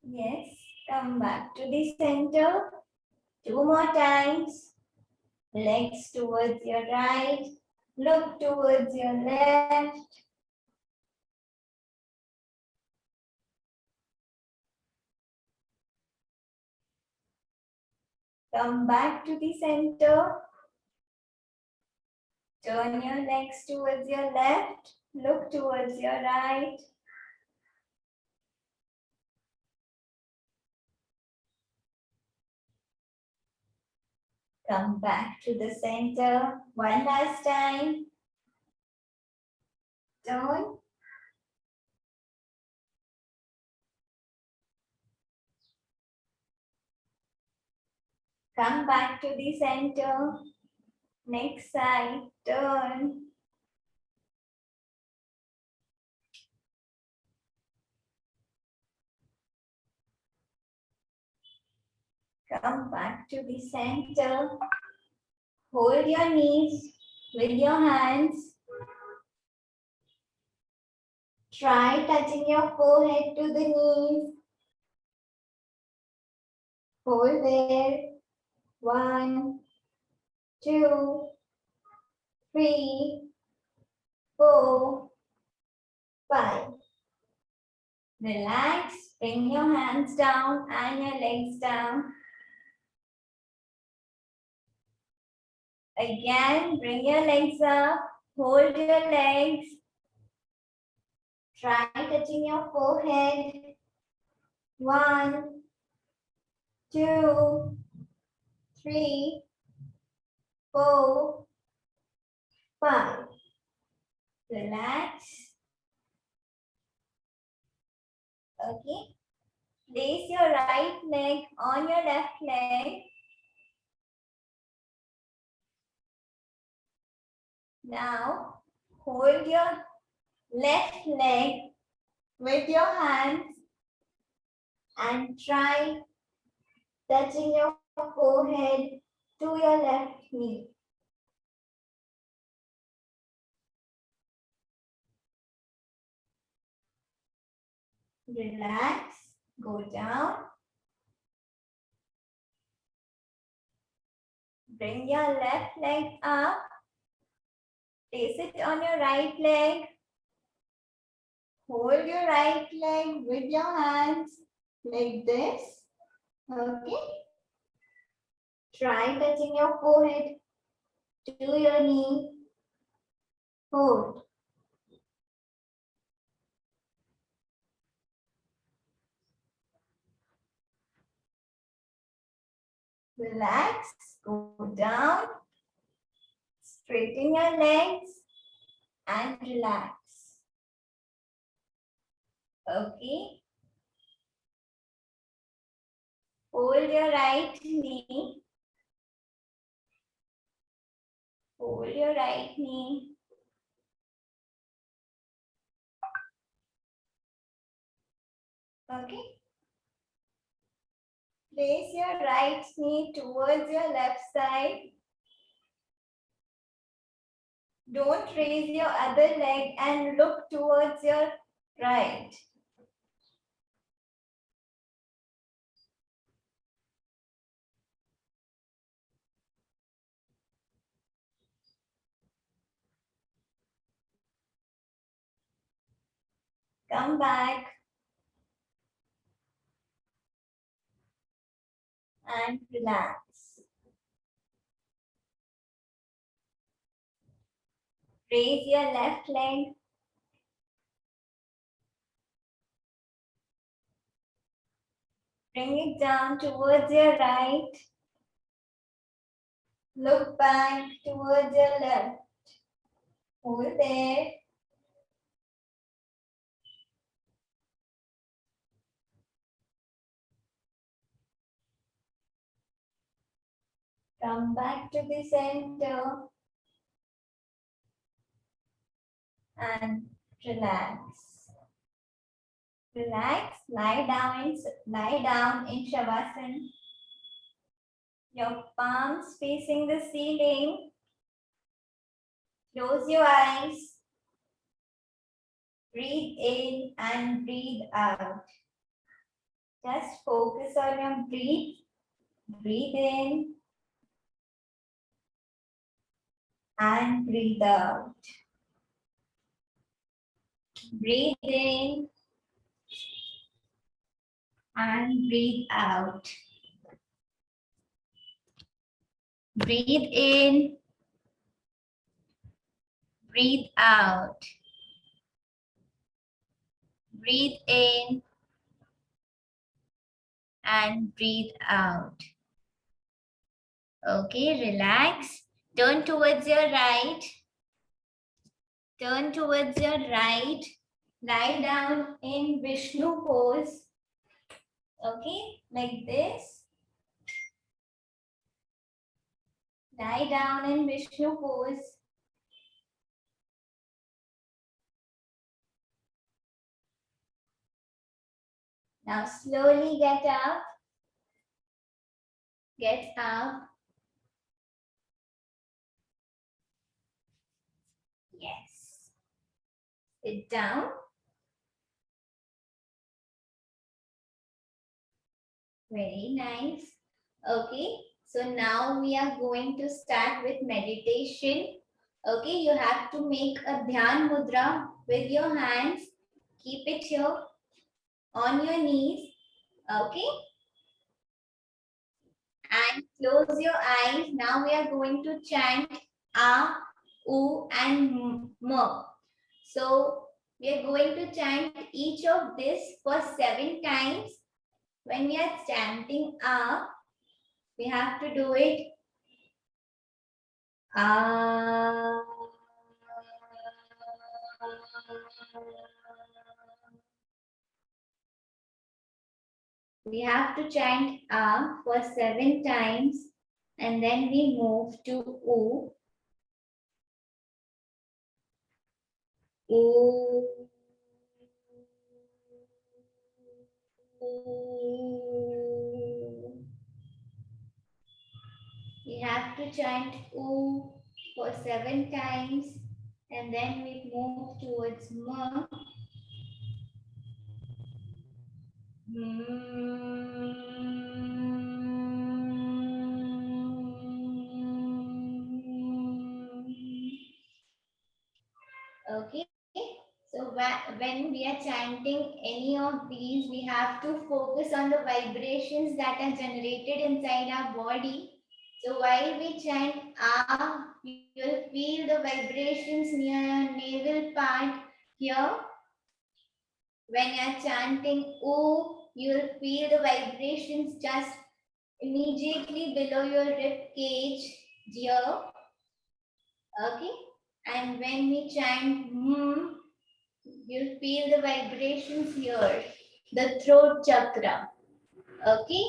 Yes, come back to the center. 2 more times. Legs towards your right, look towards your left. Come back to the center. Turn your legs towards your left, look towards your right. Come back to the center. One last time. Turn. Come back to the center. Next side. Turn. Come back to the center. Hold your knees with your hands. Try touching your forehead to the knees. Hold there. 1, 2, 3, 4, 5. Relax. Bring your hands down and your legs down. Again, bring your legs up. Hold your legs. Try touching your forehead. 1, 2, 3, 4, 5. Relax. Okay. Place your right leg on your left leg. Now, hold your left leg with your hands and try touching your forehead to your left knee. Relax, go down. Bring your left leg up. Place it on your right leg. Hold your right leg with your hands like this. Okay. Try touching your forehead to your knee. Hold. Relax, go down. Straighten your legs and relax. Okay. Hold your right knee. Hold your right knee. Okay. Place your right knee towards your left side. Don't raise your other leg and look towards your right. Come back. And relax. Raise your left leg. Bring it down towards your right. Look back towards your left. Hold there. Come back to the center. And relax. Relax. Lie down in Shavasana. Your palms facing the ceiling. Close your eyes. Breathe in and breathe out. Just focus on your breath. Breathe in and breathe out. Breathe in and breathe out. Breathe in, breathe out. Breathe in and breathe out. Okay, relax. Turn towards your right. Turn towards your right. Lie down in Vishnu pose. Okay, like this. Lie down in Vishnu pose. Now slowly get up. Get up. Yes. Sit down. Very nice. Okay. So now we are going to start with meditation. Okay. You have to make a Dhyan Mudra with your hands. Keep it here on your knees. Okay. And close your eyes. Now we are going to chant A, U and M. So we are going to chant each of this for 7 times. When we are chanting A, we have to do it A. We have to chant A for 7 times and then we move to U. U. We have to chant U for 7 times and then we move towards M. Okay, so when we are chanting any of these, we have to focus on the vibrations that are generated inside our body. So while we chant Ah, you'll feel the vibrations near your navel part here. When you're chanting O, you'll feel the vibrations just immediately below your rib cage here. Okay. And when we chant you'll feel the vibrations here, the throat chakra. Okay.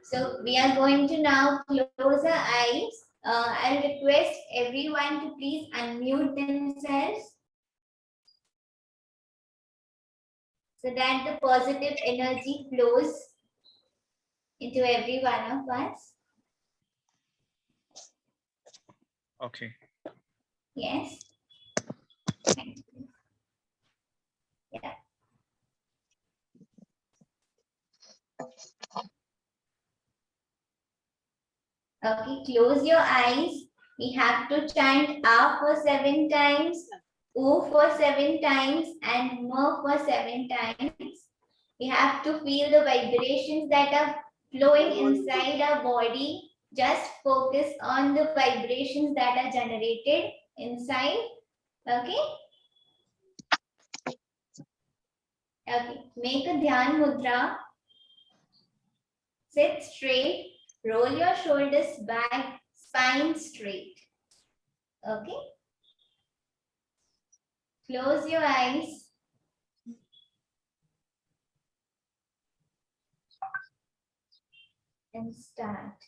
So we are going to now close our eyes. I'll request everyone to please unmute themselves so that the positive energy flows into every one of us. Okay. Yes. Thank you. Yeah. Okay, close your eyes. We have to chant A for 7 times. O for 7 times and M for 7 times. We have to feel the vibrations that are flowing inside our body. Just focus on the vibrations that are generated inside. Okay? Okay. Make a Dhyan Mudra. Sit straight. Roll your shoulders back. Spine straight. Okay? Close your eyes. And start.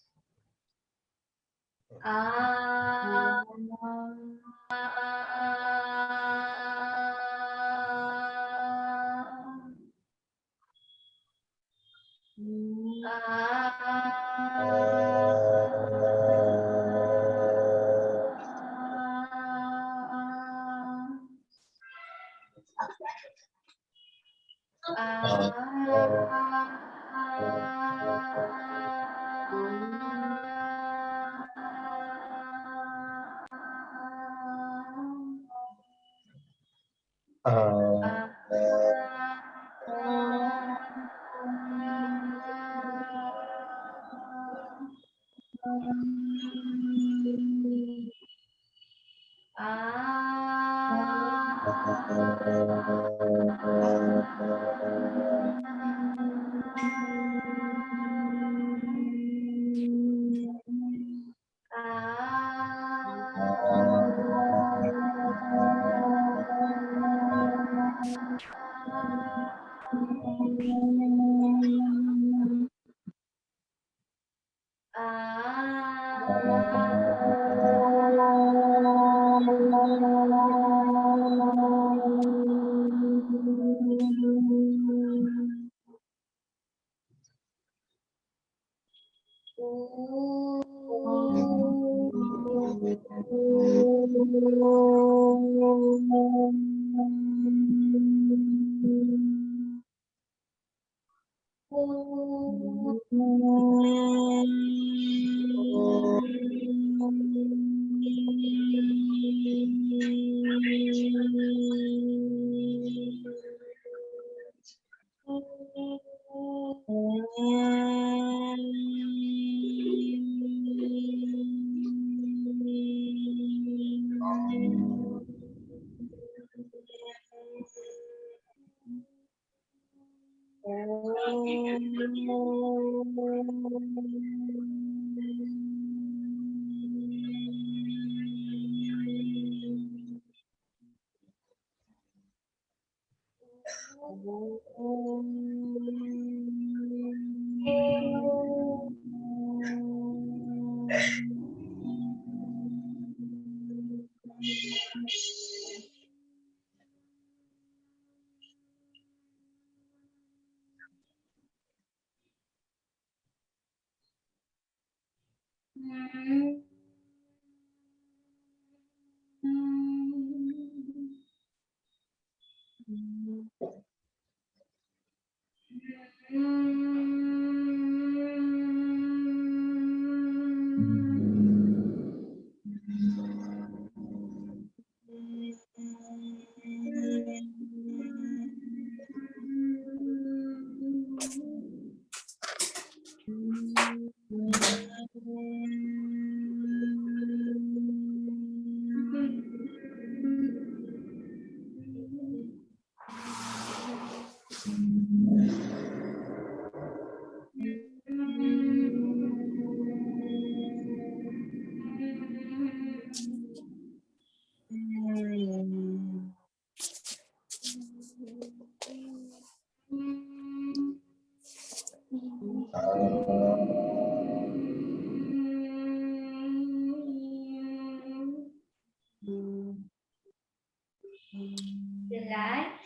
Relax.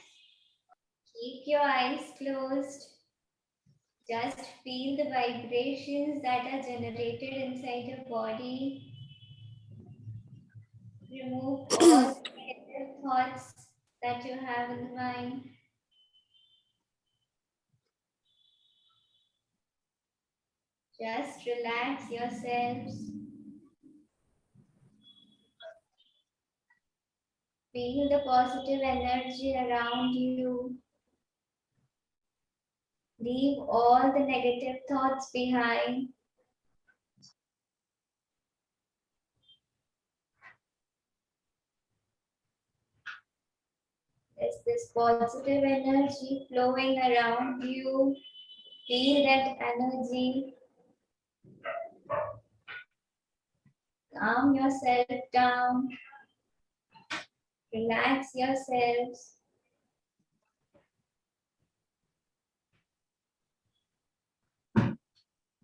Keep your eyes closed. Just feel the vibrations that are generated inside your body. Remove all the negative thoughts that you have in the mind. Just relax yourselves. Feel the positive energy around you. Leave all the negative thoughts behind. There's this positive energy flowing around you. Feel that energy. Calm yourself down. Relax yourselves.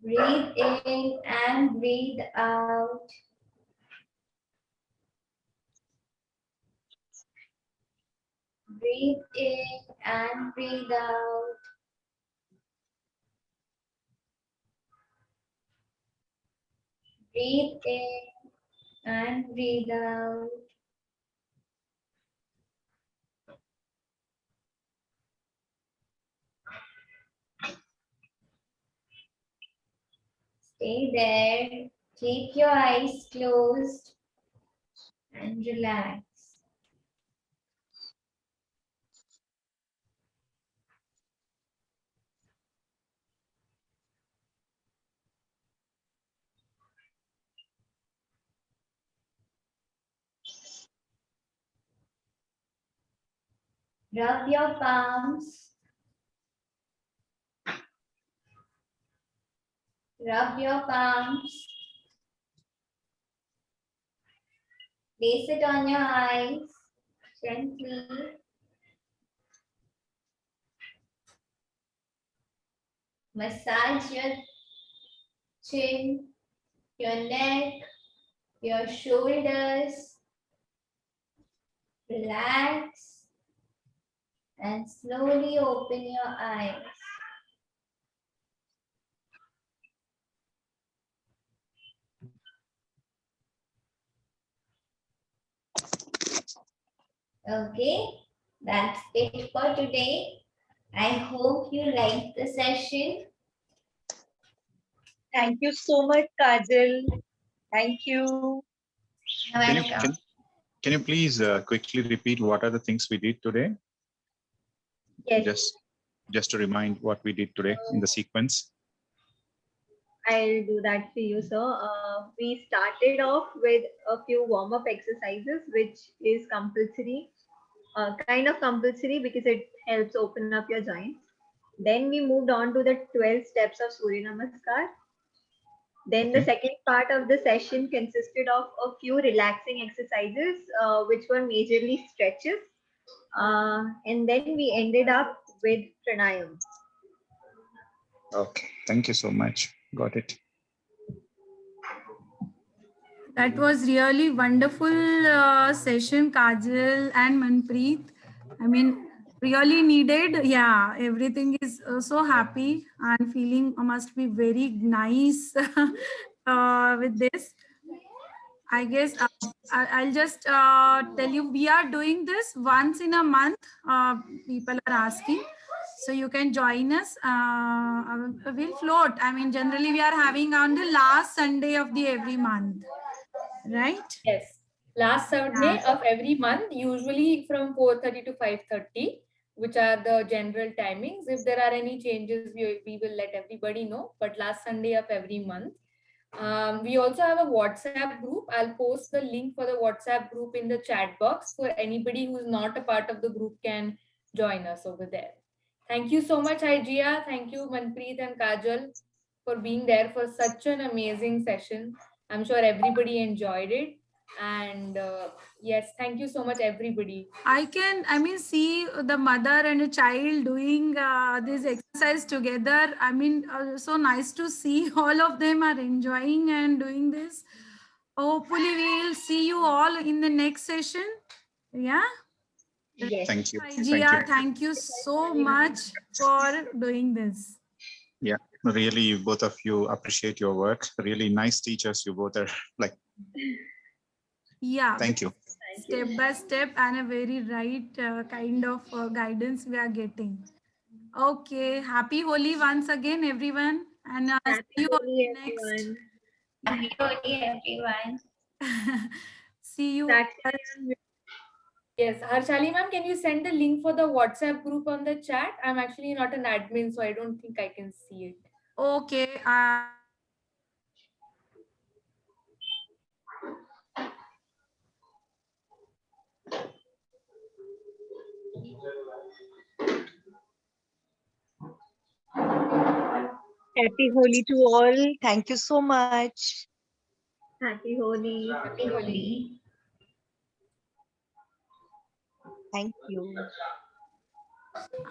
Breathe in and breathe out. Breathe in and breathe out. Breathe in and breathe out. Stay there. Keep your eyes closed and relax. Rub your palms. Rub your palms. Place it on your eyes gently. Massage your chin, your neck, your shoulders. Relax and slowly open your eyes. Okay, that's it for today. I hope you liked the session. Thank you so much, Kajal. Thank you. Can you, Welcome. can you please quickly repeat what are the things we did today? Yes, Just to remind what we did today in the sequence. I'll do that for you, sir. We started off with a few warm-up exercises, which is compulsory, kind of compulsory because it helps open up your joints. Then we moved on to the 12 steps of Surya Namaskar. Then the Okay. second part of the session consisted of a few relaxing exercises, which were majorly stretches. And then we ended up with pranayam. Okay. Thank you so much. Got it. That was really wonderful session, Kajal and Manpreet. I mean, really needed. Yeah, everything is so happy and feeling must be very nice with this. I guess I'll just tell you, we are doing this once in a month. People are asking. So you can join us. We'll float. I mean, generally we are having on the last Sunday of the every month. Right? Yes. Last Sunday of every month, usually from 4:30 to 5:30, which are the general timings. If there are any changes, we will let everybody know. But last Sunday of every month. We also have a WhatsApp group. I'll post the link for the WhatsApp group in the chat box for anybody who's not a part of the group can join us over there. Thank you so much, Hygeia. Thank you, Manpreet and Kajal, for being there for such an amazing session. I'm sure everybody enjoyed it. And yes, thank you so much, everybody. I mean, see the mother and a child doing this exercise together. I mean, so nice to see all of them are enjoying and doing this. Hopefully, we'll see you all in the next session. Yeah. Yes. Thank you. Hygeia, thank you so much for doing this. Yeah, really, both of you appreciate your work. Really nice teachers. You both are like. Yeah. Thank you. Step by step and a very right kind of guidance we are getting. Okay. Happy Holi once again, everyone. And see you Holi, next. everyone. Happy Holi, everyone. See you. Saksha, Yes, Harshali ma'am, can you send the link for the WhatsApp group on the chat? I'm actually not an admin, so I don't think I can see it. Okay. Happy Holi to all. Thank you so much. Happy Holi. Happy Holi. Thank you.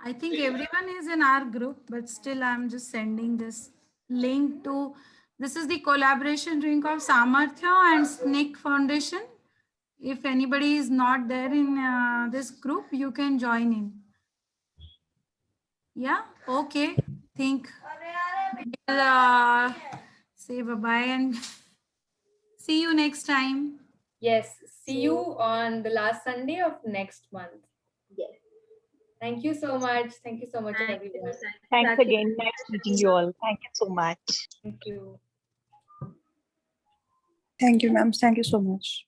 I think everyone is in our group, but still I'm just sending this link to, this is the collaboration link of Samarthya and SNCC Foundation. If anybody is not there in this group, you can join in. Yeah, okay. Think we'll say bye-bye and see you next time. Yes, see you on the last Sunday of next month. Yes. Thank you so much. Thank you so much, Thank everyone. you. Thanks again. Nice meeting you all. Thank you so much. Thank you. Thank you, ma'am. Thank you so much.